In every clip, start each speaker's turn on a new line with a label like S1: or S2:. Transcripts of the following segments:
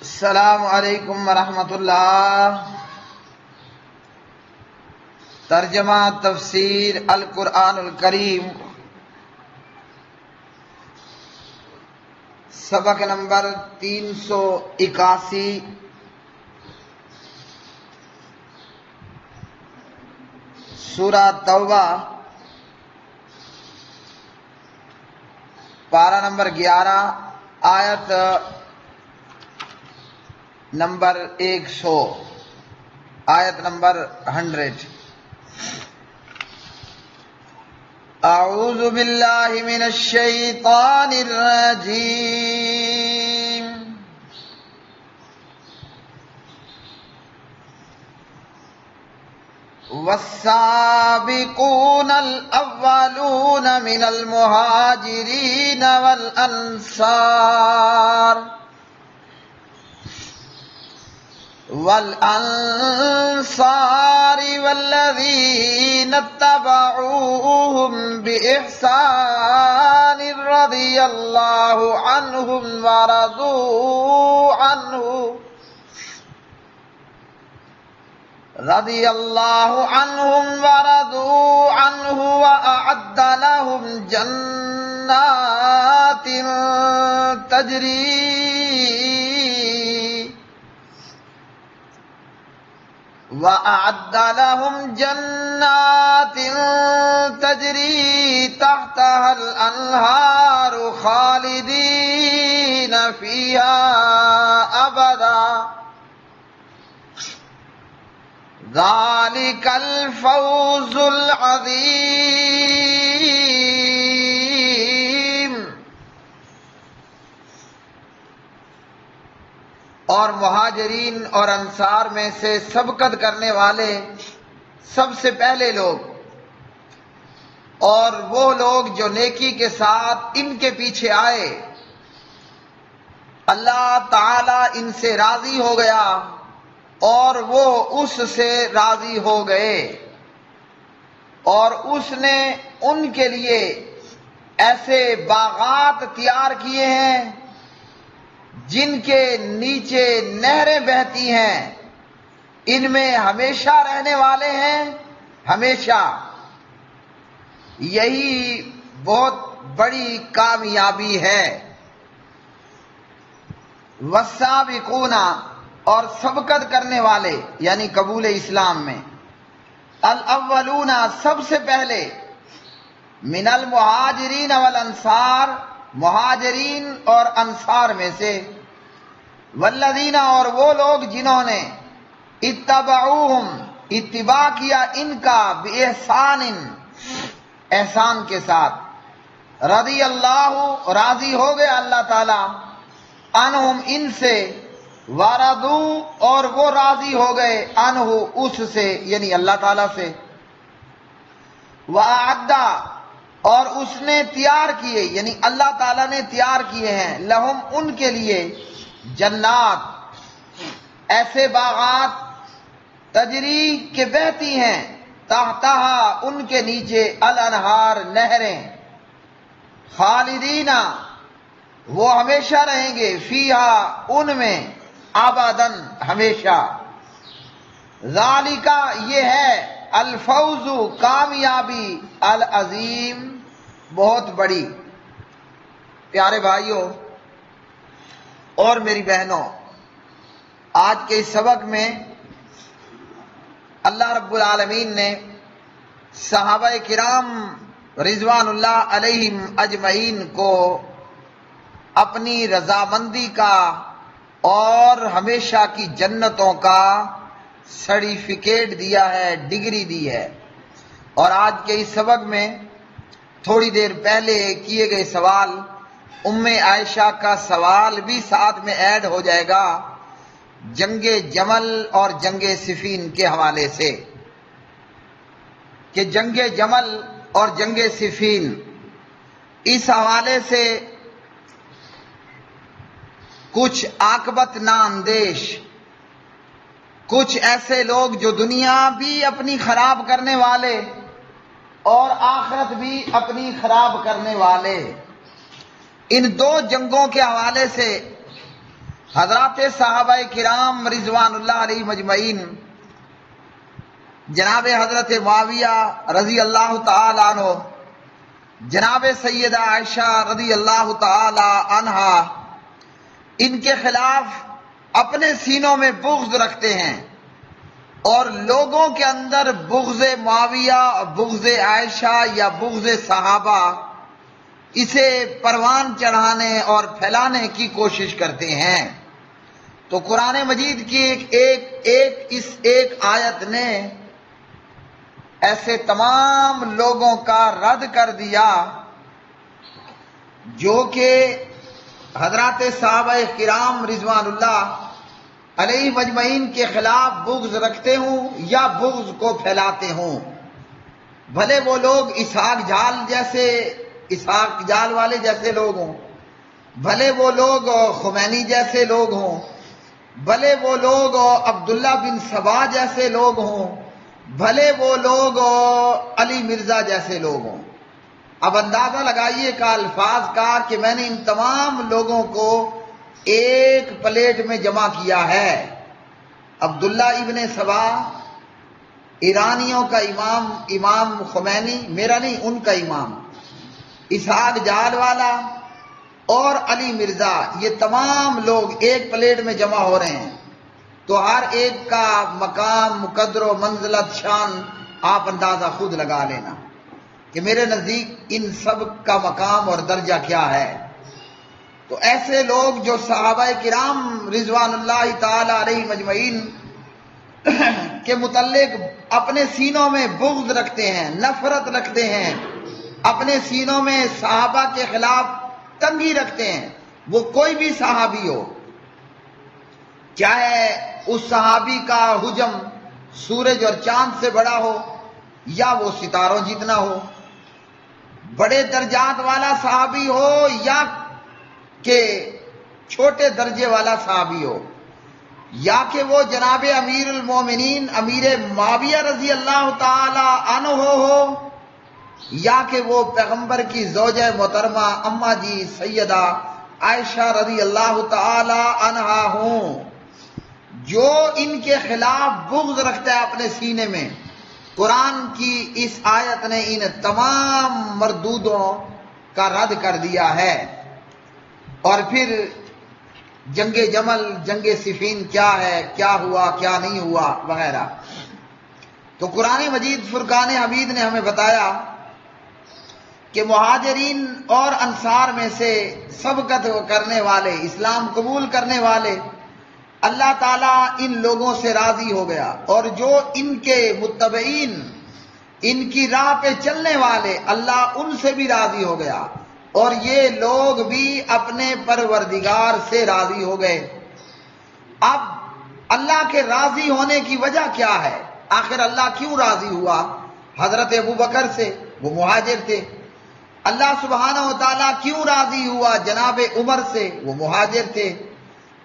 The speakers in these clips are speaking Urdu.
S1: السلام علیکم ورحمۃ اللہ۔ ترجمہ تفسیر القرآن الکریم، سبق نمبر 381، سورہ توبہ، پارہ نمبر 11، آیت نمبر 100، آیت نمبر 100۔ اعوذ باللہ من الشیطان الرجیم، والسابقون الاولون من المہاجرین والأنصار والذين اتبعوهم بإحسان رضي الله عنهم ورضوا عنه وأعد لهم جنات تجري تحتها الأنهار خالدين فيها أبدا، ذلك الفوز العظيم۔ اور مہاجرین اور انصار میں سے سبقت کرنے والے سب سے پہلے لوگ اور وہ لوگ جو نیکی کے ساتھ ان کے پیچھے آئے، اللہ تعالی ان سے راضی ہو گیا اور وہ اس سے راضی ہو گئے، اور اس نے ان کے لیے ایسے باغات تیار کیے ہیں جن کے نیچے نہریں بہتی ہیں، ان میں ہمیشہ رہنے والے ہیں، ہمیشہ۔ یہی بہت بڑی کامیابی ہے۔ والسابقون، اور سبقت کرنے والے یعنی قبول اسلام میں، الاولون، سب سے پہلے، من المہاجرین والانصار، مہاجرین اور انصار میں سے، والذین، اور وہ لوگ جنہوں نے اتبعوہم، اتباع کیا ان کا، باحسان، احسان کے ساتھ، رضی اللہ، راضی ہو گئے اللہ تعالی، عنہم، ان سے، ورضوا، اور وہ راضی ہو گئے، عنہ، اس سے یعنی اللہ تعالی سے، وأعد، اور اس نے تیار کیے یعنی اللہ تعالیٰ نے تیار کیے ہیں، لہم، ان کے لیے، جنات، ایسے باغات، تجری کے بہتی ہیں، تحتہا، ان کے نیچے، الانہار، نہریں، خالدین، وہ ہمیشہ رہیں گے، فیہا، ان میں، ابداً، ہمیشہ، ذالک، یہ ہے، الفوز، کامیابی، العظیم، بہت بڑی۔ پیارے بھائیوں اور میری بہنوں، آج کے اس سبق میں اللہ رب العالمین نے صحابہ کرام رضوان اللہ علیہم اجمعین کو اپنی رضامندی کا اور ہمیشہ کی جنتوں کا سرٹیفکیٹ دیا ہے، ڈگری دی ہے۔ اور آج کے اس سبق میں تھوڑی دیر پہلے کیے گئے سوال، ام عائشہ کا سوال بھی ساتھ میں ایڈ ہو جائے گا، جنگ جمل اور جنگ صفین کے حوالے سے، کہ جنگ جمل اور جنگ صفین، اس حوالے سے کچھ عاقبت نااندیش، کچھ ایسے لوگ جو دنیا بھی اپنی خراب کرنے والے اور آخرت بھی اپنی خراب کرنے والے، ان دو جنگوں کے حوالے سے حضرات صحابہ کرام رضوان اللہ علیہ مجمعین، جناب حضرت معاویہ رضی اللہ تعالی عنہ، جناب سیدہ عائشہ رضی اللہ تعالی عنہا، ان کے خلاف اپنے سینوں میں بغض رکھتے ہیں، اور لوگوں کے اندر بغض معاویہ، بغض عائشہ یا بغض صحابہ اسے پروان چڑھانے اور پھیلانے کی کوشش کرتے ہیں۔ تو قرآن مجید کی ایک آیت نے ایسے تمام لوگوں کا رد کر دیا جو کہ حضرات صحابہ کرام رضوان اللہ علیہ مجمعین کے خلاف بغض رکھتے ہوں یا بغض کو پھیلاتے ہوں، بھلے وہ لوگ اسحاق جال والے جیسے لوگ ہوں، بھلے وہ لوگ خمینی جیسے لوگ ہوں، بھلے وہ لوگ عبداللہ بن سبا جیسے لوگ ہوں، بھلے وہ لوگ علی مرزا جیسے لوگ ہوں۔ اب اندازہ لگائیے کا الفاظ کا کہ میں نے ان تمام لوگوں کو ایک پلیٹ میں جمع کیا ہے۔ عبداللہ ابن سبا، ایرانیوں کا امام خمینی، میرا نہیں ان کا امام، اسحاق جال والا اور علی مرزا، یہ تمام لوگ ایک پلیٹ میں جمع ہو رہے ہیں۔ تو ہر ایک کا مقام، قدر و منزلت، شان آپ اندازہ خود لگا لینا کہ میرے نزدیک ان سب کا مقام اور درجہ کیا ہے۔ تو ایسے لوگ جو صحابہ کرام رضوان اللہ تعالی علیہ مجمعین کے متعلق اپنے سینوں میں بغض رکھتے ہیں، نفرت رکھتے ہیں، اپنے سینوں میں صحابہ کے خلاف تنگی رکھتے ہیں، وہ کوئی بھی صحابی ہو، چاہے اس صحابی کا حجم سورج اور چاند سے بڑا ہو یا وہ ستاروں جتنا ہو، بڑے درجات والا صحابی ہو یا کہ چھوٹے درجے والا صحابی ہو، یا کہ وہ جناب امیر المومنین امیر معاویہ رضی اللہ تعالی عنہ ہو، یا کہ وہ پیغمبر کی زوجہ محترمہ اماں جی سیدہ عائشہ رضی اللہ تعالی عنہا ہوں، جو ان کے خلاف بغض رکھتا ہے اپنے سینے میں، قرآن کی اس آیت نے ان تمام مردودوں کا رد کر دیا ہے۔ اور پھر جنگ جمل، جنگ صفین کیا ہے، کیا ہوا، کیا نہیں ہوا وغیرہ۔ تو قرآن مجید فرقان حمید نے ہمیں بتایا کہ مہاجرین اور انصار میں سے سبقت کرنے والے، اسلام قبول کرنے والے، اللہ تعالیٰ ان لوگوں سے راضی ہو گیا، اور جو ان کے متبعین، ان کی راہ پہ چلنے والے، اللہ ان سے بھی راضی ہو گیا، اور یہ لوگ بھی اپنے پروردگار سے راضی ہو گئے۔ اب اللہ کے راضی ہونے کی وجہ کیا ہے؟ آخر اللہ کیوں راضی ہوا حضرت ابوبکر سے؟ وہ مہاجر تھے۔ اللہ سبحانہ و تعالیٰ کیوں راضی ہوا جناب عمر سے؟ وہ مہاجر تھے۔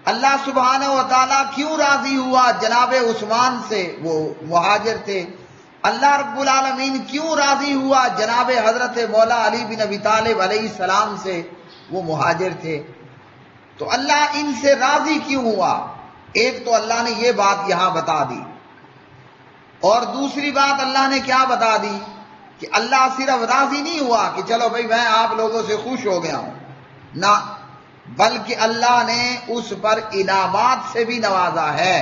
S1: اللہ سبحانہ و تعالیٰ کیوں راضی ہوا جناب عثمان سے؟ وہ مہاجر تھے۔ اللہ رب العالمین کیوں راضی ہوا جناب حضرت مولا علی بن ابی طالب علیہ السلام سے؟ وہ مہاجر تھے۔ تو اللہ ان سے راضی کیوں ہوا؟ ایک تو اللہ نے یہ بات یہاں بتا دی، اور دوسری بات اللہ نے کیا بتا دی کہ اللہ صرف راضی نہیں ہوا کہ چلو بھائی میں آپ لوگوں سے خوش ہو گیا ہوں، نہ، بلکہ اللہ نے اس پر انعامات سے بھی نوازا ہے۔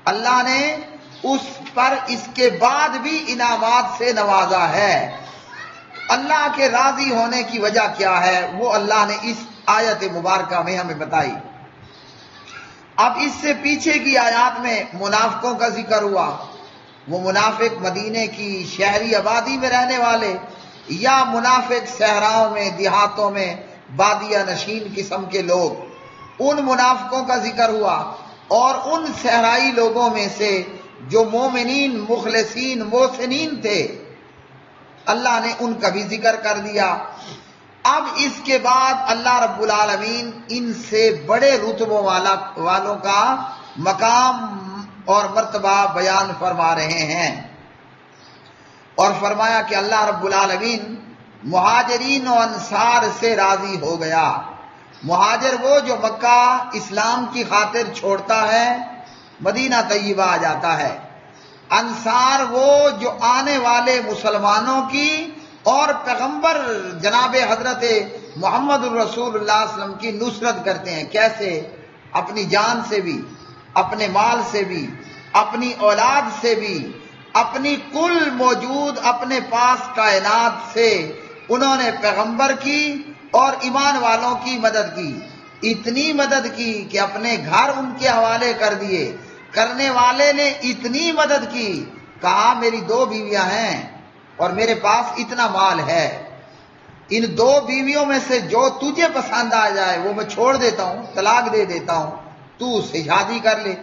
S1: اللہ نے اس پر اس کے بعد بھی انعامات سے نوازا ہے۔ اللہ کے راضی ہونے کی وجہ کیا ہے وہ اللہ نے اس آیت مبارکہ میں ہمیں بتائی۔ اب اس سے پیچھے کی آیات میں منافقوں کا ذکر ہوا۔ وہ منافق مدینے کی شہری آبادی میں رہنے والے، یا منافق صحراؤں میں، دیہاتوں میں، بادیہ نشین قسم کے لوگ، ان منافقوں کا ذکر ہوا، اور ان صحرائی لوگوں میں سے جو مومنین، مخلصین، محسنین تھے، اللہ نے ان کا بھی ذکر کر دیا۔ اب اس کے بعد اللہ رب العالمین ان سے بڑے رتبوں والوں کا مقام اور مرتبہ بیان فرما رہے ہیں، اور فرمایا کہ اللہ رب العالمین مہاجرین و انصار سے راضی ہو گیا، مہاجر وہ جو مکہ اسلام کی خاطر چھوڑتا ہے مدینہ طیبہ آ جاتا ہے، انصار وہ جو آنے والے مسلمانوں کی اور پیغمبر جناب حضرت محمد الرسول اللہ صلی اللہ علیہ وسلم کی نصرت کرتے ہیں۔ کیسے؟ اپنی جان سے بھی، اپنے مال سے بھی، اپنی اولاد سے بھی، اپنی کل موجود اپنے پاس کائنات سے انہوں نے پیغمبر کی اور ایمان والوں کی مدد کی، اتنی مدد کی کہ اپنے گھر ان کے حوالے کر دیے۔ کرنے والے نے اتنی مدد کی، کہا میری 2 بیویاں ہیں اور میرے پاس اتنا مال ہے، ان 2 بیویوں میں سے جو تجھے پسند آ جائے وہ میں چھوڑ دیتا ہوں، طلاق دے دیتا ہوں، تو اس سے شادی کر لے،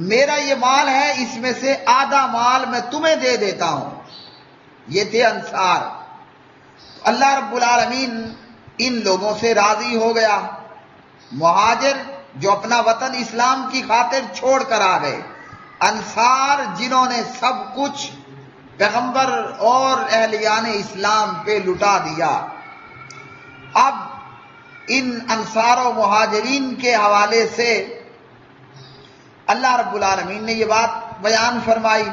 S1: میرا یہ مال ہے اس میں سے آدھا مال میں تمہیں دے دیتا ہوں۔ یہ تھے انصار۔ اللہ رب العالمین ان لوگوں سے راضی ہو گیا۔ مہاجر جو اپنا وطن اسلام کی خاطر چھوڑ کر آ گئے، انصار جنہوں نے سب کچھ پیغمبر اور اہلیان اسلام پہ لٹا دیا۔ اب ان انصار و مہاجرین کے حوالے سے اللہ رب العالمین نے یہ بات بیان فرمائی۔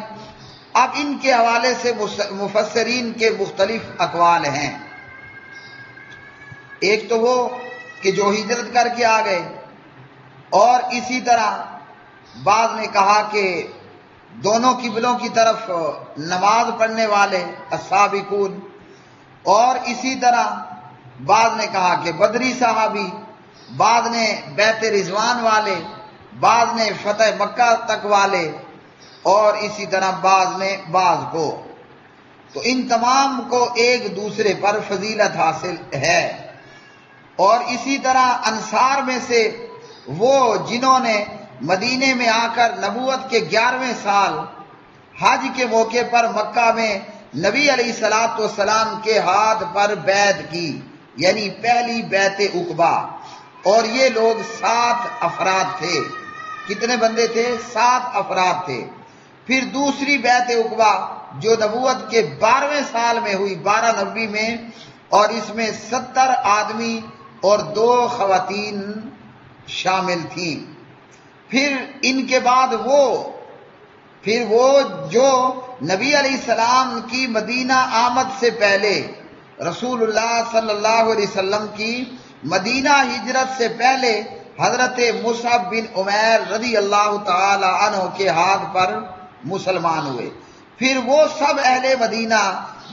S1: اب ان کے حوالے سے مفسرین کے مختلف اقوال ہیں۔ ایک تو وہ کہ جو ہجرت کر کے آ گئے، اور اسی طرح بعض نے کہا کہ دونوں قبلوں کی طرف نماز پڑھنے والے السابقون، اور اسی طرح بعض نے کہا کہ بدری صحابی، بعض نے بیت رضوان والے، بعض نے فتح مکہ تک والے، اور اسی طرح بعض نے بعض کو۔ تو ان تمام کو ایک دوسرے پر فضیلت حاصل ہے۔ اور اسی طرح انصار میں سے وہ جنہوں نے مدینے میں آ کر نبوت کے 11ویں سال حج کے موقع پر مکہ میں نبی علیہ الصلوۃ والسلام کے ہاتھ پر بیعت کی، یعنی پہلی بیعت عقبہ، اور یہ لوگ 7 افراد تھے۔ کتنے بندے تھے؟ 7 افراد تھے۔ پھر دوسری بیعت عقبہ جو نبوت کے 12ویں سال میں ہوئی، 12 نبوی میں، اور اس میں 70 آدمی اور 2 خواتین شامل تھیں۔ پھر ان کے بعد وہ جو نبی علیہ السلام کی مدینہ آمد سے پہلے، رسول اللہ صلی اللہ علیہ وسلم کی مدینہ ہجرت سے پہلے حضرت مصعب بن عمیر رضی اللہ تعالی عنہ کے ہاتھ پر مسلمان ہوئے۔ پھر وہ سب اہل مدینہ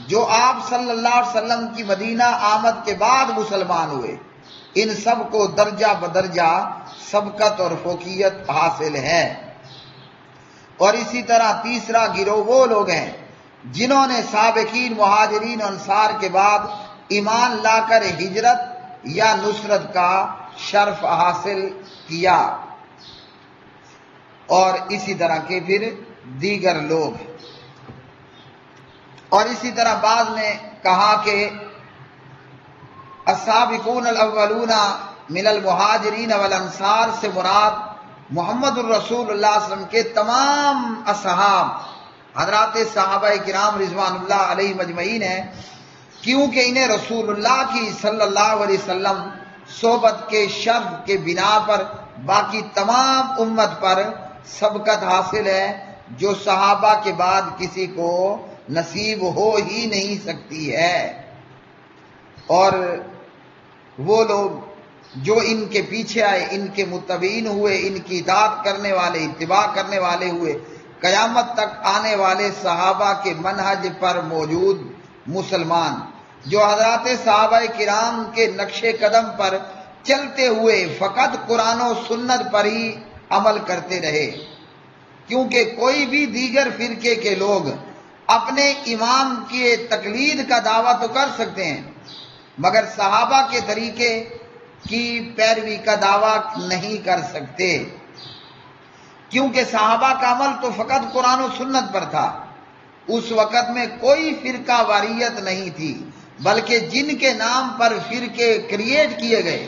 S1: جو آپ صلی اللہ علیہ وسلم کی مدینہ آمد کے بعد مسلمان ہوئے، ان سب کو درجہ بدرجہ سبقت اور فوقیت حاصل ہے۔ اور اسی طرح تیسرا گروہ وہ لوگ ہیں جنہوں نے سابقین مہاجرین و انصار کے بعد ایمان لا کر ہجرت یا نصرت کا شرف حاصل کیا، اور اسی طرح کے پھر دیگر لوگ۔ اور اسی طرح بعض نے کہا کہ السابقون الاولون من المہاجرین والانصار سے مراد محمد الرسول اللہ صلی اللہ علیہ وسلم کے تمام اصحاب حضرات صحابہ کرام رضوان اللہ علیہ مجمعین ہیں، کیونکہ انہیں رسول اللہ کی صلی اللہ علیہ وسلم صحبت کے شرف کے بنا پر باقی تمام امت پر سبقت حاصل ہے، جو صحابہ کے بعد کسی کو نصیب ہو ہی نہیں سکتی ہے۔ اور وہ لوگ جو ان کے پیچھے آئے، ان کے متبعین ہوئے، ان کی اطاعت کرنے والے، اتباع کرنے والے ہوئے، قیامت تک آنے والے صحابہ کے منہج پر موجود مسلمان، جو حضرات صحابہ کرام کے نقش قدم پر چلتے ہوئے فقط قرآن و سنت پر ہی عمل کرتے رہے۔ کیونکہ کوئی بھی دیگر فرقے کے لوگ اپنے امام کی تقلید کا دعویٰ تو کر سکتے ہیں، مگر صحابہ کے طریقے کی پیروی کا دعویٰ نہیں کر سکتے، کیونکہ صحابہ کا عمل تو فقط قرآن و سنت پر تھا۔ اس وقت میں کوئی فرقہ واریت نہیں تھی، بلکہ جن کے نام پر فرقے کریٹ کیے گئے،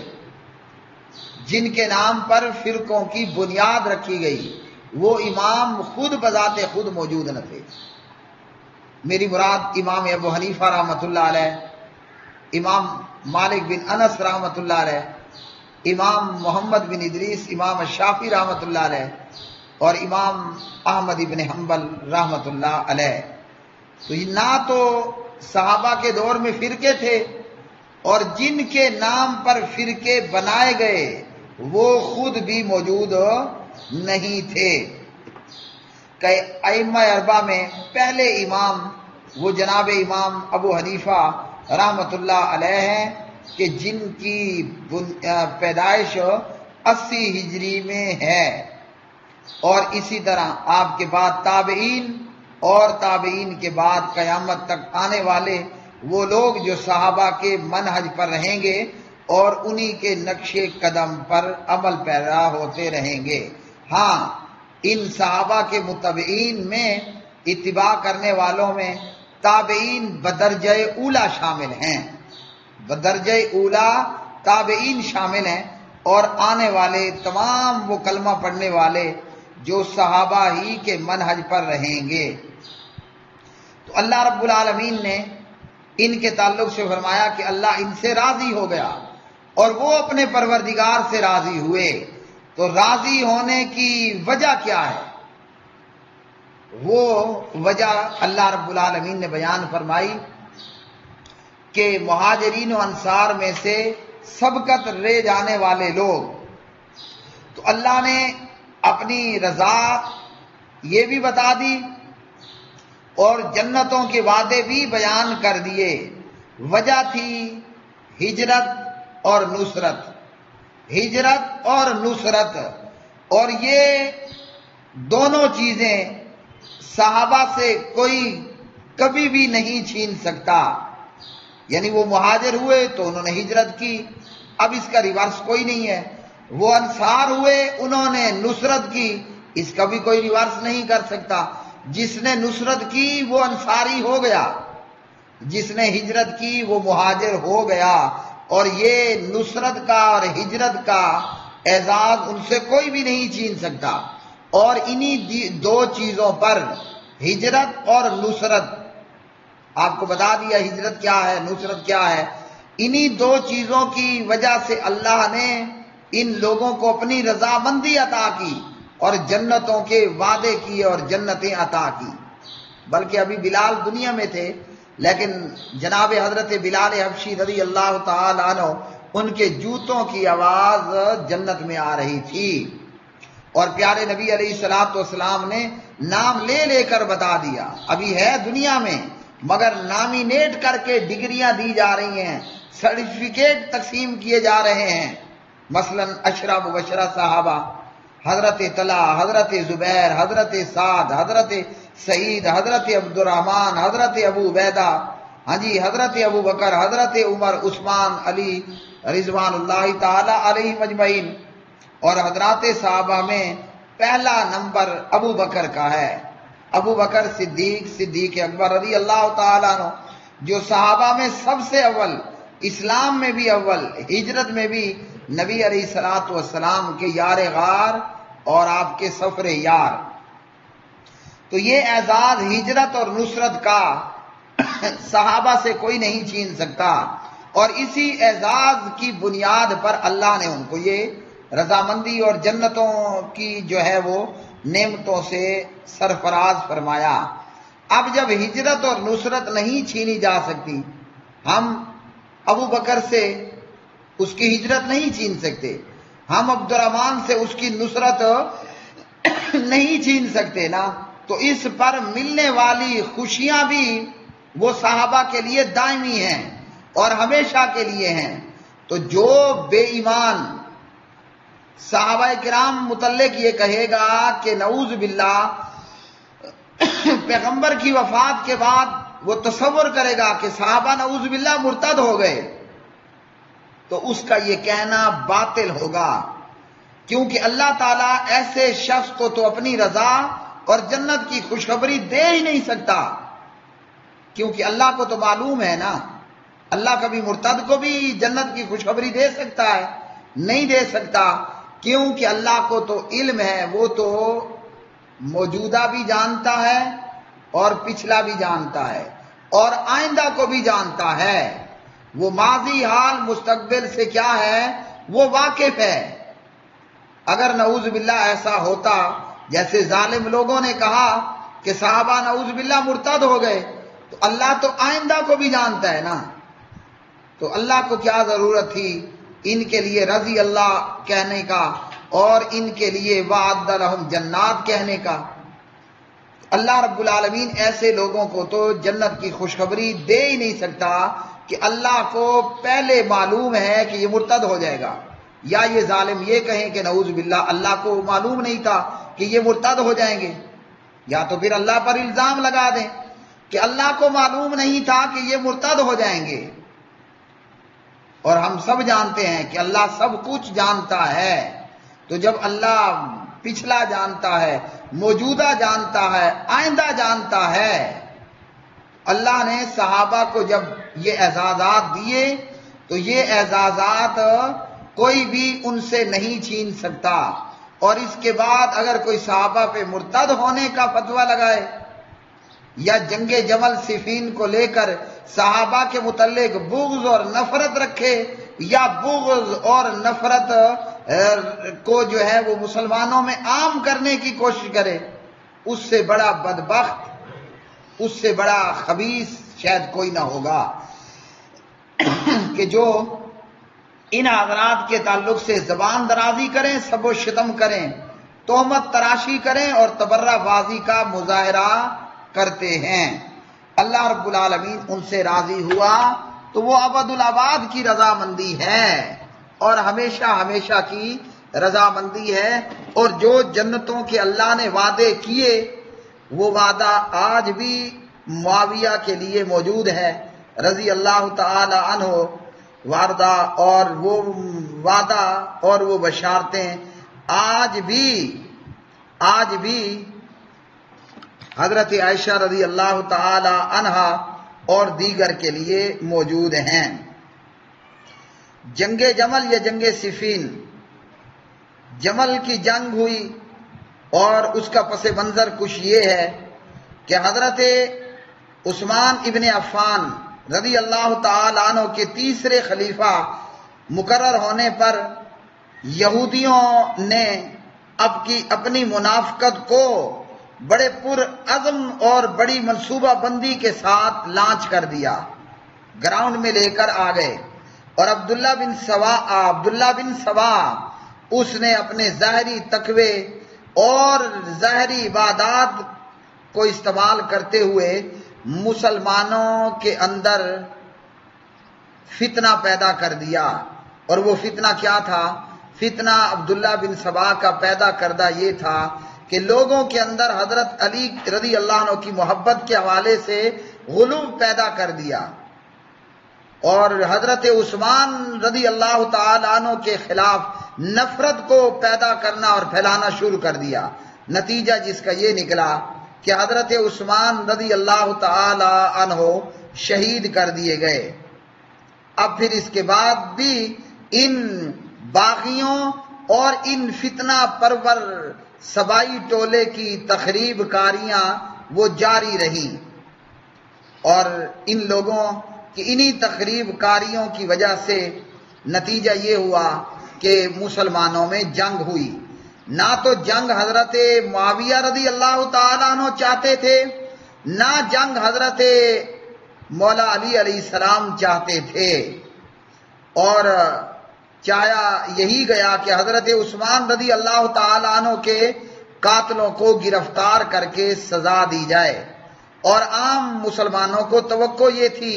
S1: جن کے نام پر فرقوں کی بنیاد رکھی گئی، وہ امام خود بذات خود موجود نہ تھے۔ میری مراد امام ابو حنیفہ رحمۃ اللہ علیہ، امام مالک بن انس رحمۃ اللہ علیہ، امام محمد بن ادریس امام شافعی رحمۃ اللہ علیہ اور امام احمد بن حنبل رحمۃ اللہ علیہ. تو نہ تو صحابہ کے دور میں فرقے تھے، اور جن کے نام پر فرقے بنائے گئے وہ خود بھی موجود نہیں تھے. کہ ائمہ اربعہ میں پہلے امام وہ جناب امام ابو حنیفہ رحمۃ اللہ علیہ ہیں کہ جن کی پیدائش 80 ہجری میں ہے. اور اسی طرح آپ کے بعد تابعین اور تابعین کے بعد قیامت تک آنے والے وہ لوگ جو صحابہ کے منہج پر رہیں گے اور انہی کے نقش قدم پر عمل پیرا ہوتے رہیں گے. ہاں، ان صحابہ کے متبعین میں اتباع کرنے والوں میں تابعین بدرجہ اولا شامل ہیں، بدرجہ اولا تابعین شامل ہیں، اور آنے والے تمام وہ کلمہ پڑھنے والے جو صحابہ ہی کے منہج پر رہیں گے. تو اللہ رب العالمین نے ان کے تعلق سے فرمایا کہ اللہ ان سے راضی ہو گیا اور وہ اپنے پروردگار سے راضی ہوئے. تو راضی ہونے کی وجہ کیا ہے؟ وہ وجہ اللہ رب العالمین نے بیان فرمائی کہ مہاجرین و انصار میں سے سبقت لے جانے والے لوگ، تو اللہ نے اپنی رضا یہ بھی بتا دی اور جنتوں کے وعدے بھی بیان کر دیے. وجہ تھی ہجرت اور نصرت، ہجرت اور نصرت. اور یہ دونوں چیزیں صحابہ سے کوئی کبھی بھی نہیں چھین سکتا. یعنی وہ مہاجر ہوئے تو انہوں نے ہجرت کی، اب اس کا ریورس کوئی نہیں ہے. وہ انصار ہوئے، انہوں نے نصرت کی، اس کا بھی کوئی ریورس نہیں کر سکتا. جس نے نصرت کی وہ انصاری ہو گیا، جس نے ہجرت کی وہ مہاجر ہو گیا. اور یہ نصرت کا اور ہجرت کا اعزاز ان سے کوئی بھی نہیں چھین سکتا. اور انہی دو چیزوں پر، ہجرت اور نصرت، آپ کو بتا دیا ہجرت کیا ہے، نصرت کیا ہے. انہی دو چیزوں کی وجہ سے اللہ نے ان لوگوں کو اپنی رضامندی عطا کی اور جنتوں کے وعدے کیے اور جنتیں عطا کی. بلکہ ابھی بلال دنیا میں تھے، لیکن جناب حضرت بلال حبشی رضی اللہ تعالی عنہ ان کے جوتوں کی آواز جنت میں آ رہی تھی. اور پیارے نبی علیہ الصلوۃ والسلام نے نام لے لے کر بتا دیا. ابھی ہے دنیا میں مگر نامینیٹ کر کے ڈگریاں دی جا رہی ہیں، سرٹیفکیٹ تقسیم کیے جا رہے ہیں. مثلا اشرا مبشرہ صحابہ حضرت طلحہ، حضرت زبیر، حضرت سعد، حضرت سعید، حضرت عبد الرحمن، حضرت ابو عبیدہ، ہاں جی، حضرت ابو بکر، حضرت عمر، عثمان، علی رضوان اللہ تعالی علیہ مجمعین. اور حضرات صحابہ میں پہلا نمبر ابو بکر کا ہے. ابو بکر صدیق، صدیق اکبر رضی اللہ تعالیٰ عنہ، جو صحابہ میں سب سے اول، اسلام میں بھی اول، ہجرت میں بھی نبی علیہ الصلوۃ والسلام کے یار غار اور آپ کے سفر یار. تو یہ اعزاز ہجرت اور نصرت کا صحابہ سے کوئی نہیں چھین سکتا. اور اسی اعزاز کی بنیاد پر اللہ نے ان کو یہ رضامندی اور جنتوں کی جو ہے وہ نعمتوں سے سرفراز فرمایا. اب جب ہجرت اور نصرت نہیں چھینی جا سکتی، ہم ابو بکر سے اس کی ہجرت نہیں چھین سکتے، ہم عبد الرحمن سے اس کی نصرت نہیں چھین سکتے نا. تو اس پر ملنے والی خوشیاں بھی وہ صحابہ کے لیے دائمی ہیں اور ہمیشہ کے لیے ہیں. تو جو بے ایمان صحابہ کرام متعلق یہ کہے گا کہ نعوذ باللہ پیغمبر کی وفات کے بعد وہ تصور کرے گا کہ صحابہ نعوذ باللہ مرتد ہو گئے، تو اس کا یہ کہنا باطل ہوگا. کیونکہ اللہ تعالیٰ ایسے شخص کو تو اپنی رضا اور جنت کی خوشخبری دے ہی نہیں سکتا. کیونکہ اللہ کو تو معلوم ہے نا، اللہ کبھی مرتد کو بھی جنت کی خوشخبری دے سکتا ہے؟ نہیں دے سکتا. کیونکہ اللہ کو تو علم ہے، وہ تو موجودہ بھی جانتا ہے اور پچھلا بھی جانتا ہے اور آئندہ کو بھی جانتا ہے. وہ ماضی، حال، مستقبل سے کیا ہے؟ وہ واقف ہے۔ اگر نعوذ باللہ ایسا ہوتا جیسے ظالم لوگوں نے کہا کہ صحابہ نعوذ باللہ مرتد ہو گئے، تو اللہ تو آئندہ کو بھی جانتا ہے نا، تو اللہ کو کیا ضرورت تھی ان کے لیے رضی اللہ کہنے کا اور ان کے لیے وعد لہم جنات کہنے کا؟ اللہ رب العالمین ایسے لوگوں کو تو جنت کی خوشخبری دے ہی نہیں سکتا کہ اللہ کو پہلے معلوم ہے کہ یہ مرتد ہو جائے گا، یا یہ ظالم یہ کہیں کہ نعوذ باللہ اللہ کو معلوم نہیں تھا کہ یہ مرتد ہو جائیں گے، یا تو پھر اللہ پر الزام لگا دیں کہ اللہ کو معلوم نہیں تھا کہ یہ مرتد ہو جائیں گے۔ اور ہم سب جانتے ہیں کہ اللہ سب کچھ جانتا ہے، تو جب اللہ پچھلا جانتا ہے، موجودہ جانتا ہے، آئندہ جانتا ہے، اللہ نے صحابہ کو جب یہ اعزازات دیے تو یہ اعزازات کوئی بھی ان سے نہیں چھین سکتا، اور اس کے بعد اگر کوئی صحابہ پہ مرتد ہونے کا فتویٰ لگائے یا جنگ جمل صفین کو لے کر صحابہ کے متعلق بغض اور نفرت رکھے، یا بغض اور نفرت کو جو ہے وہ مسلمانوں میں عام کرنے کی کوشش کرے، اس سے بڑا بدبخت، اس سے بڑا خبیث شاید کوئی نہ ہوگا کہ جو ان حضرات کے تعلق سے زبان درازی کریں، سب و شتم کریں، تہمت تراشی کریں اور تبرہ بازی کا مظاہرہ کرتے ہیں۔ اللہ رب العالمین ان سے راضی ہوا تو وہ ابد الآباد کی رضامندی ہے اور ہمیشہ ہمیشہ کی رضامندی ہے، اور جو جنتوں کے اللہ نے وعدے کیے وہ وعدہ آج بھی معاویہ کے لیے موجود ہے رضی اللہ تعالی عنہ وارضہ، اور وہ وعدہ اور وہ بشارتیں آج بھی حضرت عائشہ رضی اللہ تعالی عنہا اور دیگر کے لیے موجود ہیں۔ جنگ جمل یا جنگ صفین، جمل کی جنگ ہوئی اور اس کا پس منظر کچھ یہ ہے کہ حضرت عثمان ابن عفان رضی اللہ تعالی عنہ کے تیسرے خلیفہ مقرر ہونے پر یہودیوں نے اپنی منافقت کو بڑے پر عزم اور بڑی منصوبہ بندی کے ساتھ لانچ کر دیا، گراؤنڈ میں لے کر آ گئے، اور عبداللہ بن سوا اس نے اپنے ظاہری تقوی اور ظاہری عبادات کو استعمال کرتے ہوئے مسلمانوں کے اندر فتنہ پیدا کر دیا، اور وہ فتنہ کیا تھا؟ فتنہ عبداللہ بن سبا کا پیدا کردہ یہ تھا کہ لوگوں کے اندر حضرت علی رضی اللہ عنہ کی محبت کے حوالے سے غلو پیدا کر دیا، اور حضرت عثمان رضی اللہ تعالی عنہ کے خلاف نفرت کو پیدا کرنا اور پھیلانا شروع کر دیا۔ نتیجہ جس کا یہ نکلا کہ حضرت عثمان رضی اللہ تعالی عنہ شہید کر دیے گئے۔ اب پھر اس کے بعد بھی ان باغیوں اور ان فتنہ پرور سبائی ٹولے کی تخریب کاریاں وہ جاری رہیں، اور ان لوگوں کی انہی تخریب کاریوں کی وجہ سے نتیجہ یہ ہوا کہ مسلمانوں میں جنگ ہوئی۔ نہ تو جنگ حضرت معاویہ رضی اللہ تعالیٰ عنہ چاہتے تھے، نہ جنگ حضرت مولا علی علیہ السلام چاہتے تھے، اور چاہا یہی گیا کہ حضرت عثمان رضی اللہ تعالیٰ عنہ کے قاتلوں کو گرفتار کر کے سزا دی جائے، اور عام مسلمانوں کو توقع یہ تھی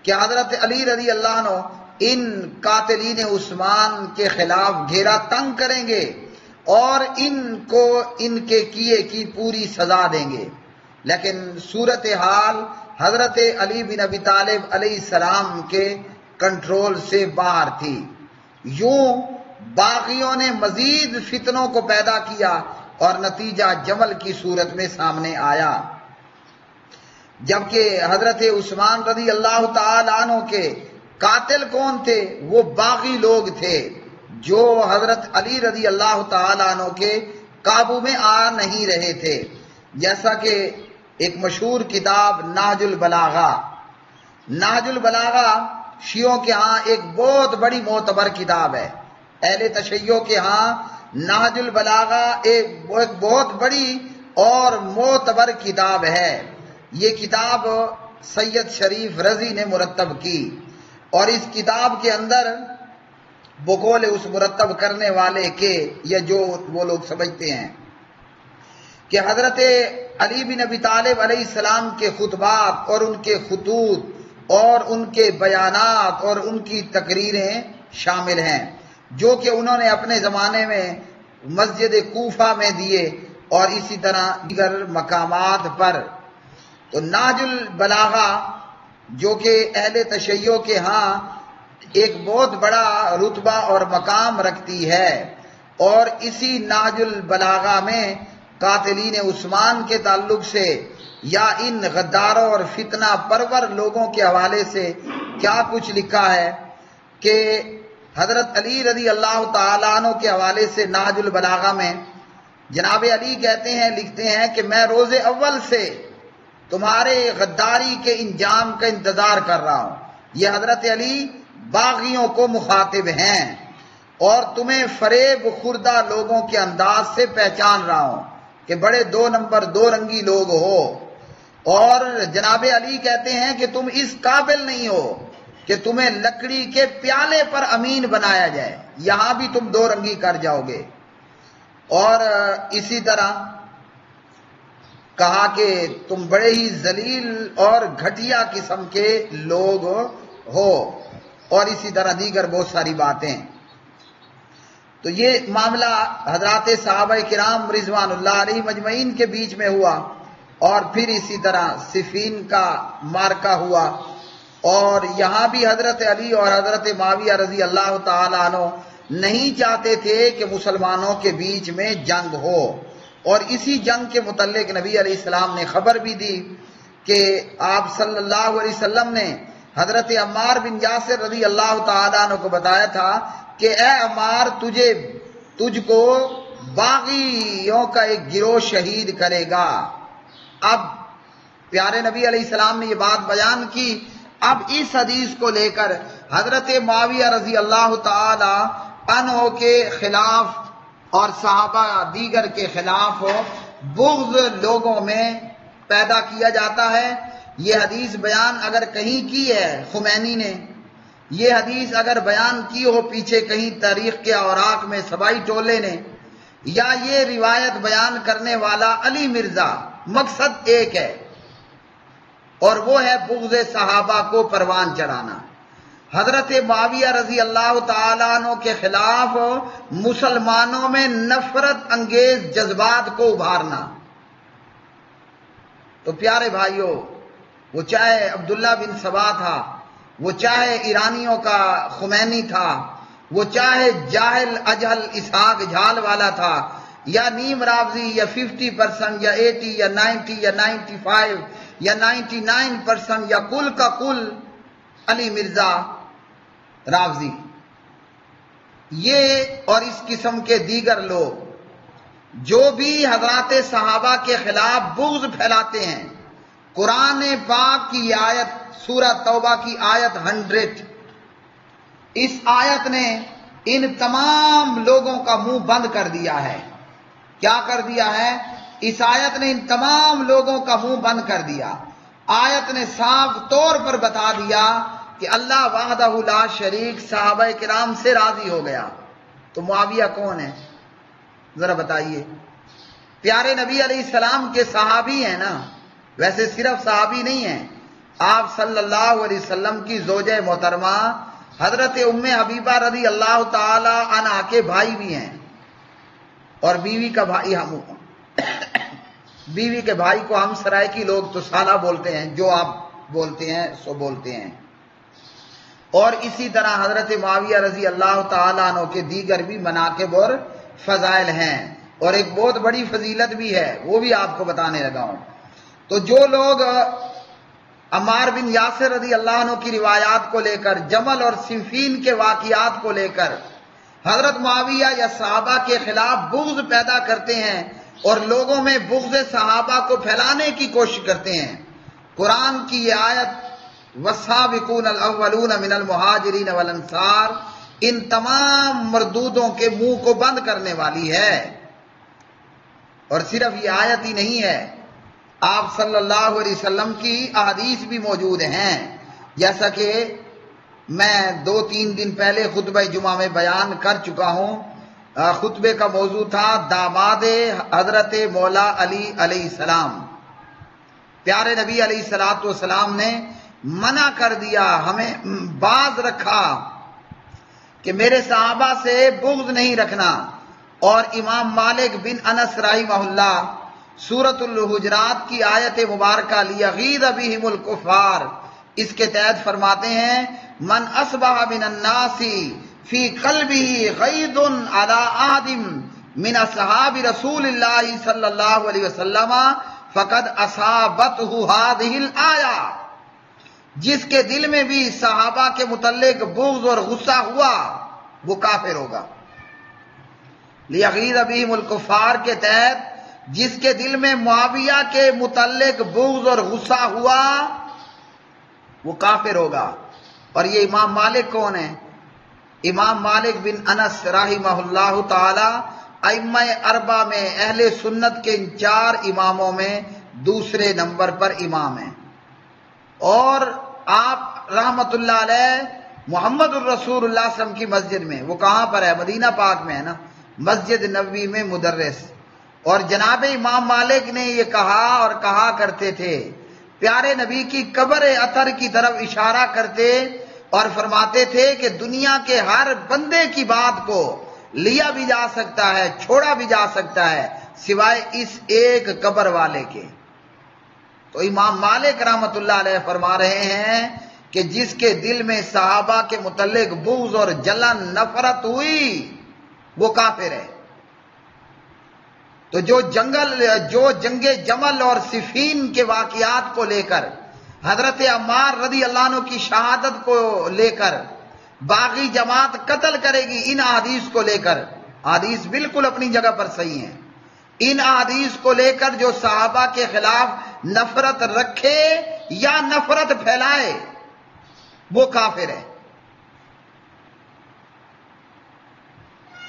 S1: کہ حضرت علی رضی اللہ عنہ ان قاتلین عثمان کے خلاف گھیرا تنگ کریں گے اور ان کو ان کے کیے کی پوری سزا دیں گے، لیکن صورتحال حضرت علی بن ابی طالب علیہ السلام کے کنٹرول سے باہر تھی۔ یوں باغیوں نے مزید فتنوں کو پیدا کیا اور نتیجہ جمل کی صورت میں سامنے آیا، جبکہ حضرت عثمان رضی اللہ تعالی عنہ کے قاتل کون تھے؟ وہ باغی لوگ تھے جو حضرت علی رضی اللہ تعالی عنہ کے قابو میں آ نہیں رہے تھے، جیسا کہ ایک مشہور کتاب نہج البلاغہ شیعوں کے ہاں ایک بہت بڑی معتبر کتاب ہے، اہل تشیع کے ہاں نہج البلاغہ ایک بہت بڑی اور معتبر کتاب ہے۔ یہ کتاب سید شریف رضی نے مرتب کی، اور اس کتاب کے اندر بقول اس مرتب کرنے والے کے، یا جو وہ لوگ سمجھتے ہیں کہ حضرت علی بن ابی طالب علیہ السلام کے خطبات اور ان کے خطوط اور ان کے بیانات اور ان کی تقریریں شامل ہیں، جو کہ انہوں نے اپنے زمانے میں مسجد کوفہ میں دیے اور اسی طرح دیگر مقامات پر۔ تو نہج البلاغہ جو کہ اہل تشیع کے ہاں ایک بہت بڑا رتبہ اور مقام رکھتی ہے، اور اسی نہج البلاغہ میں قاتلین عثمان کے تعلق سے یا ان غداروں اور فتنہ پرور لوگوں کے حوالے سے کیا کچھ لکھا ہے کہ حضرت علی رضی اللہ تعالیٰ عنہ کے حوالے سے نہج البلاغہ میں جناب علی کہتے ہیں، لکھتے ہیں کہ میں روز اول سے تمہارے غداری کے انجام کا انتظار کر رہا ہوں۔ یہ حضرت علی باغیوں کو مخاطب ہیں، اور تمہیں فریب خوردہ لوگوں کے انداز سے پہچان رہا ہوں کہ بڑے 2 نمبر 2 رنگی لوگ ہو، اور جناب علی کہتے ہیں کہ تم اس قابل نہیں ہو کہ تمہیں لکڑی کے پیالے پر امین بنایا جائے، یہاں بھی تم 2 رنگی کر جاؤ گے۔ اور اسی طرح کہا کہ تم بڑے ہی ذلیل اور گھٹیا قسم کے لوگ ہو، اور اسی طرح دیگر بہت ساری باتیں۔ تو یہ معاملہ حضرات صحابہ کرام رضوان اللہ علیہ مجمعین کے بیچ میں ہوا، اور پھر اسی طرح صفین کا مارکہ ہوا، اور یہاں بھی حضرت علی اور حضرت معاویہ رضی اللہ تعالیٰ عنہ نہیں چاہتے تھے کہ مسلمانوں کے بیچ میں جنگ ہو، اور اسی جنگ کے متعلق نبی علیہ السلام نے خبر بھی دی کہ آپ صلی اللہ علیہ وسلم نے حضرت عمار بن یاسر رضی اللہ تعالیٰ عنہ کو بتایا تھا کہ اے عمار، تجھ کو باغیوں کا ایک گروہ شہید کرے گا۔ اب پیارے نبی علیہ السلام نے یہ بات بیان کی، اب اس حدیث کو لے کر حضرت معاویہ رضی اللہ تعالی عنہ کے خلاف اور صحابہ دیگر کے خلاف بغض لوگوں میں پیدا کیا جاتا ہے۔ یہ حدیث بیان اگر کہیں کی ہے خمینی نے، یہ حدیث اگر بیان کی ہو پیچھے کہیں تاریخ کے اوراق میں سبائی ٹولے نے، یا یہ روایت بیان کرنے والا علی مرزا، مقصد ایک ہے، اور وہ ہے بغض صحابہ کو پروان چڑھانا، حضرت معاویہ رضی اللہ تعالیٰ عنہ کے خلاف مسلمانوں میں نفرت انگیز جذبات کو ابھارنا۔ تو پیارے بھائیوں، وہ چاہے عبداللہ بن سبا تھا، وہ چاہے ایرانیوں کا خمینی تھا، وہ چاہے جاہل اجہل اسحاق جھال والا تھا، یا نیم رافضی، یا 50% یا 80 یا 90 یا 95 یا 99%، یا کل کا کل علی مرزا رافضی، یہ اور اس قسم کے دیگر لوگ جو بھی حضرات صحابہ کے خلاف بغض پھیلاتے ہیں، قرآن پاک کی آیت سورہ توبہ کی آیت 100، اس آیت نے ان تمام لوگوں کا منہ بند کر دیا ہے۔ کیا کر دیا ہے؟ اس آیت نے ان تمام لوگوں کا منہ بند کر دیا۔ آیت نے صاف طور پر بتا دیا کہ اللہ وحدہ لا شریک صحابہ کرام سے راضی ہو گیا۔ تو معاویہ کون ہے ذرا بتائیے؟ پیارے نبی علیہ السلام کے صحابی ہیں نا، ویسے صرف صحابی نہیں ہیں، آپ صلی اللہ علیہ وسلم کی زوجہ محترمہ حضرت ام حبیبہ رضی اللہ تعالی عنہا کے بھائی بھی ہیں، اور بیوی کا بھائی بیوی کے بھائی کو ہم سرائکی لوگ تو سالہ بولتے ہیں، جو آپ بولتے ہیں سو بولتے ہیں۔ اور اسی طرح حضرت معاویہ رضی اللہ تعالیٰ عنہ کے دیگر بھی مناقب اور فضائل ہیں، اور ایک بہت بڑی فضیلت بھی ہے، وہ بھی آپ کو بتانے لگا ہوں۔ تو جو لوگ عمار بن یاسر رضی اللہ عنہ کی روایات کو لے کر، جمل اور صفین کے واقعات کو لے کر حضرت معاویہ یا صحابہ کے خلاف بغض پیدا کرتے ہیں اور لوگوں میں بغض صحابہ کو پھیلانے کی کوشش کرتے ہیں، قرآن کی یہ آیت والسابقون الاولون من المہاجرین والانصار ان تمام مردودوں کے منہ کو بند کرنے والی ہے۔ اور صرف یہ آیت ہی نہیں ہے، آپ صلی اللہ علیہ وسلم کی احادیث بھی موجود ہیں، جیسا کہ میں 2-3 دن پہلے خطبہ جمعہ میں بیان کر چکا ہوں۔ خطبے کا موضوع تھا داماد حضرت مولا علی علیہ السلام۔ پیارے نبی علیہ السلام نے منع کر دیا، ہمیں باز رکھا کہ میرے صحابہ سے بغض نہیں رکھنا۔ اور امام مالک بن انس رحمہ اللہ سورۃ الحجرات کی آیت مبارکہ لیغیظ بہم الکفار، اس کے تحت فرماتے ہیں من اصبح من الناس فی قلبہ غیظ علی احد من اصحاب رسول اللہ صلی اللہ علیہ وسلم فقد اصابتہ ہذہ الآیہ، جس کے دل میں بھی صحابہ کے متعلق بغض اور غصہ ہوا وہ کافر ہوگا۔ لیغیظ بہم الکفار کے تحت جس کے دل میں معاویہ کے متعلق بغض اور غصہ ہوا وہ کافر ہوگا۔ اور یہ امام مالک کون ہے؟ امام مالک بن انس رحمہ اللہ تعالی ائمہ اربعہ میں اہل سنت کے ان 4 اماموں میں دوسرے نمبر پر امام ہیں۔ اور آپ رحمت اللہ علیہ محمد الرسول اللہ صلی اللہ علیہ وسلم کی مسجد میں، وہ کہاں پر ہے؟ مدینہ پاک میں ہے نا، مسجد نبوی میں مدرس۔ اور جناب امام مالک نے یہ کہا اور کہا کرتے تھے، پیارے نبی کی قبر اطہر کی طرف اشارہ کرتے اور فرماتے تھے کہ دنیا کے ہر بندے کی بات کو لیا بھی جا سکتا ہے، چھوڑا بھی جا سکتا ہے، سوائے اس ایک قبر والے کے۔ تو امام مالک رحمت اللہ علیہ فرما رہے ہیں کہ جس کے دل میں صحابہ کے متعلق بغض اور جلن نفرت ہوئی وہ کافر ہے۔ تو جو جنگ جمل اور صفین کے واقعات کو لے کر، حضرت عمار رضی اللہ عنہ کی شہادت کو لے کر باغی جماعت قتل کرے گی، ان احادیث کو لے کر، احادیث بالکل اپنی جگہ پر صحیح ہیں، ان احادیث کو لے کر جو صحابہ کے خلاف نفرت رکھے یا نفرت پھیلائے وہ کافر ہے،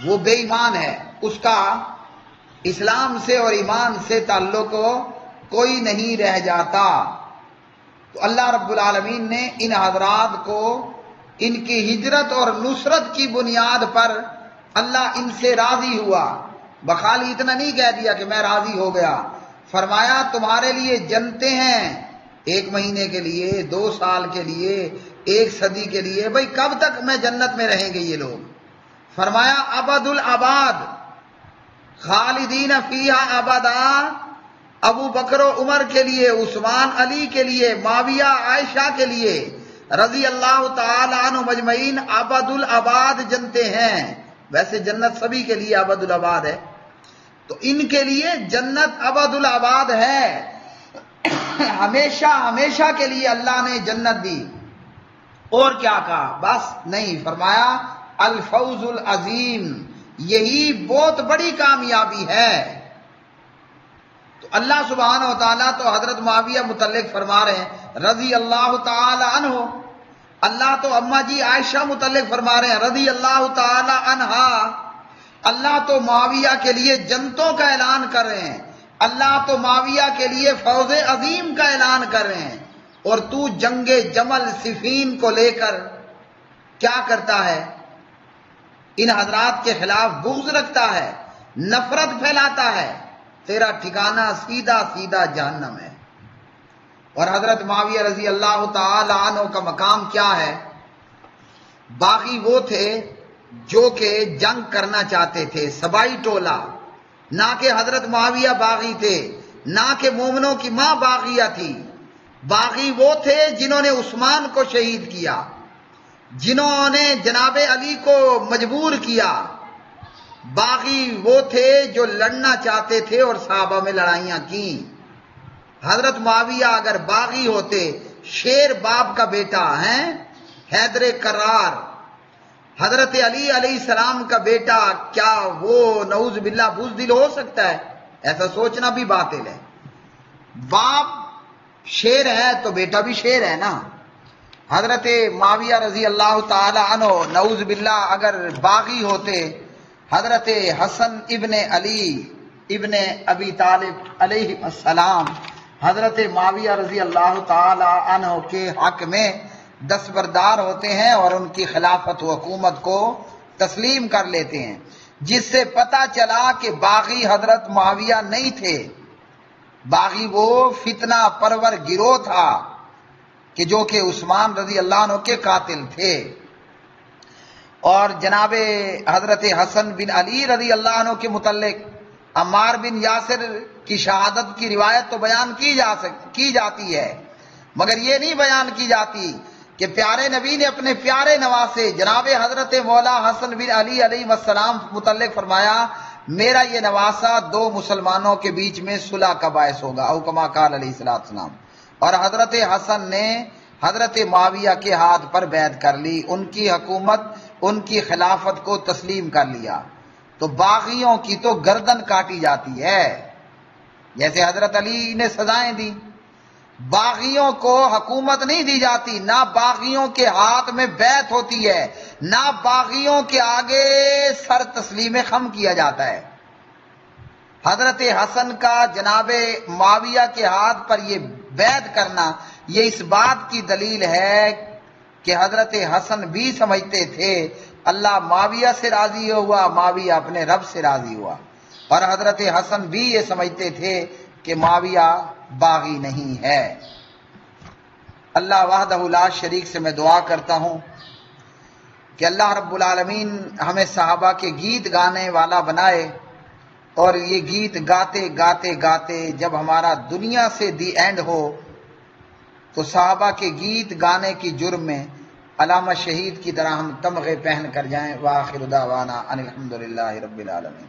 S1: وہ بے ایمان ہے، اس کا اسلام سے اور ایمان سے تعلق کوئی نہیں رہ جاتا۔ تو اللہ رب العالمین نے ان حضرات کو ان کی ہجرت اور نصرت کی بنیاد پر اللہ ان سے راضی ہوا، بخالی اتنا نہیں کہہ دیا کہ میں راضی ہو گیا، فرمایا تمہارے لیے جنتیں ہیں، 1 مہینے کے لیے، 2 سال کے لیے، 1 صدی کے لیے، بھئی کب تک میں جنت میں رہیں گے یہ لوگ؟ فرمایا ابد الاباد خالدین فیہا ابدا، ابو بکر و عمر کے لیے، عثمان علی کے لیے، معاویہ عائشہ کے لیے رضی اللہ تعالی عنہ مجمعین ابد الاباد جنتے ہیں۔ ویسے جنت سبھی کے لیے ابد الاباد ہے، تو ان کے لیے جنت ابد الاباد ہے، ہمیشہ ہمیشہ کے لیے اللہ نے جنت دی۔ اور کیا کہا؟ بس نہیں، فرمایا الفوز العظیم، یہی بہت بڑی کامیابی ہے۔ تو اللہ سبحانہ و تعالیٰ تو حضرت معاویہ متعلق فرما رہے ہیں رضی اللہ تعالی عنہ، اللہ تو اماں جی عائشہ متعلق فرما رہے ہیں رضی اللہ تعالی عنہا، اللہ تو معاویہ کے لیے جنتوں کا اعلان کر رہے ہیں، اللہ تو معاویہ کے لیے فوز عظیم کا اعلان کر رہے ہیں، اور تو جنگ جمل صفین کو لے کر کیا کرتا ہے؟ ان حضرات کے خلاف بغض رکھتا ہے، نفرت پھیلاتا ہے، تیرا ٹھکانہ سیدھا سیدھا جہنم ہے۔ اور حضرت معاویہ رضی اللہ تعالی عنہ کا مقام کیا ہے؟ باغی وہ تھے جو کہ جنگ کرنا چاہتے تھے، سبائی ٹولہ، نہ کہ حضرت معاویہ باغی تھے، نہ کہ مومنوں کی ماں باغیہ تھی۔ باغی وہ تھے جنہوں نے عثمان کو شہید کیا، جنہوں نے جناب علی کو مجبور کیا۔ باغی وہ تھے جو لڑنا چاہتے تھے اور صحابہ میں لڑائیاں کی۔ حضرت معاویہ اگر باغی ہوتے، شیر باپ کا بیٹا ہے، حیدر کرار، حضرت علی علیہ السلام کا بیٹا، کیا وہ نعوذ باللہ بزدل ہو سکتا ہے؟ ایسا سوچنا بھی باطل ہے۔ باپ شیر ہے تو بیٹا بھی شیر ہے نا۔ حضرت معاویہ رضی اللہ تعالی عنہ نعوذ باللہ اگر باغی ہوتے، حضرت حسن ابن علی ابن ابی طالب علیہ السلام حضرت معاویہ رضی اللہ تعالی عنہ کے حق میں دستبردار ہوتے ہیں اور ان کی خلافت و حکومت کو تسلیم کر لیتے ہیں، جس سے پتہ چلا کہ باغی حضرت معاویہ نہیں تھے، باغی وہ فتنہ پرور گروہ تھا کہ جو کہ عثمان رضی اللہ عنہ کے قاتل تھے۔ اور جناب حضرت حسن بن علی رضی اللہ عنہ کے متعلق عمار بن یاسر کی شہادت کی روایت تو بیان کی جاتی ہے، مگر یہ نہیں بیان کی جاتی کہ پیارے نبی نے اپنے پیارے نواسے جناب حضرت مولا حسن بن علی علیہ السلام متعلق فرمایا، میرا یہ نواسا دو مسلمانوں کے بیچ میں صلح کا باعث ہوگا، او کما قال علیہ السلام۔ اور حضرت حسن نے حضرت معاویہ کے ہاتھ پر بیعت کر لی، ان کی حکومت، ان کی خلافت کو تسلیم کر لیا۔ تو باغیوں کی تو گردن کاٹی جاتی ہے، جیسے حضرت علی نے سزائیں دی، باغیوں کو حکومت نہیں دی جاتی، نہ باغیوں کے ہاتھ میں بیعت ہوتی ہے، نہ باغیوں کے آگے سر تسلیم خم کیا جاتا ہے۔ حضرت حسن کا جناب معاویہ کے ہاتھ پر یہ بیعت کرنا، یہ اس بات کی دلیل ہے کہ حضرت حسن بھی سمجھتے تھے اللہ معاویہ سے راضی ہوا، معاویہ اپنے رب سے راضی ہوا، اور حضرت حسن بھی یہ سمجھتے تھے کہ معاویہ باغی نہیں ہے۔ اللہ وحدہ لا شریک سے میں دعا کرتا ہوں کہ اللہ رب العالمین ہمیں صحابہ کے گیت گانے والا بنائے، اور یہ گیت گاتے گاتے گاتے جب ہمارا دنیا سے دی اینڈ ہو تو صحابہ کے گیت گانے کی جرم میں علامہ شہید کی طرح ہم تمغے پہن کر جائیں۔ وآخر دعوانا ان الحمدللہ رب العالمین۔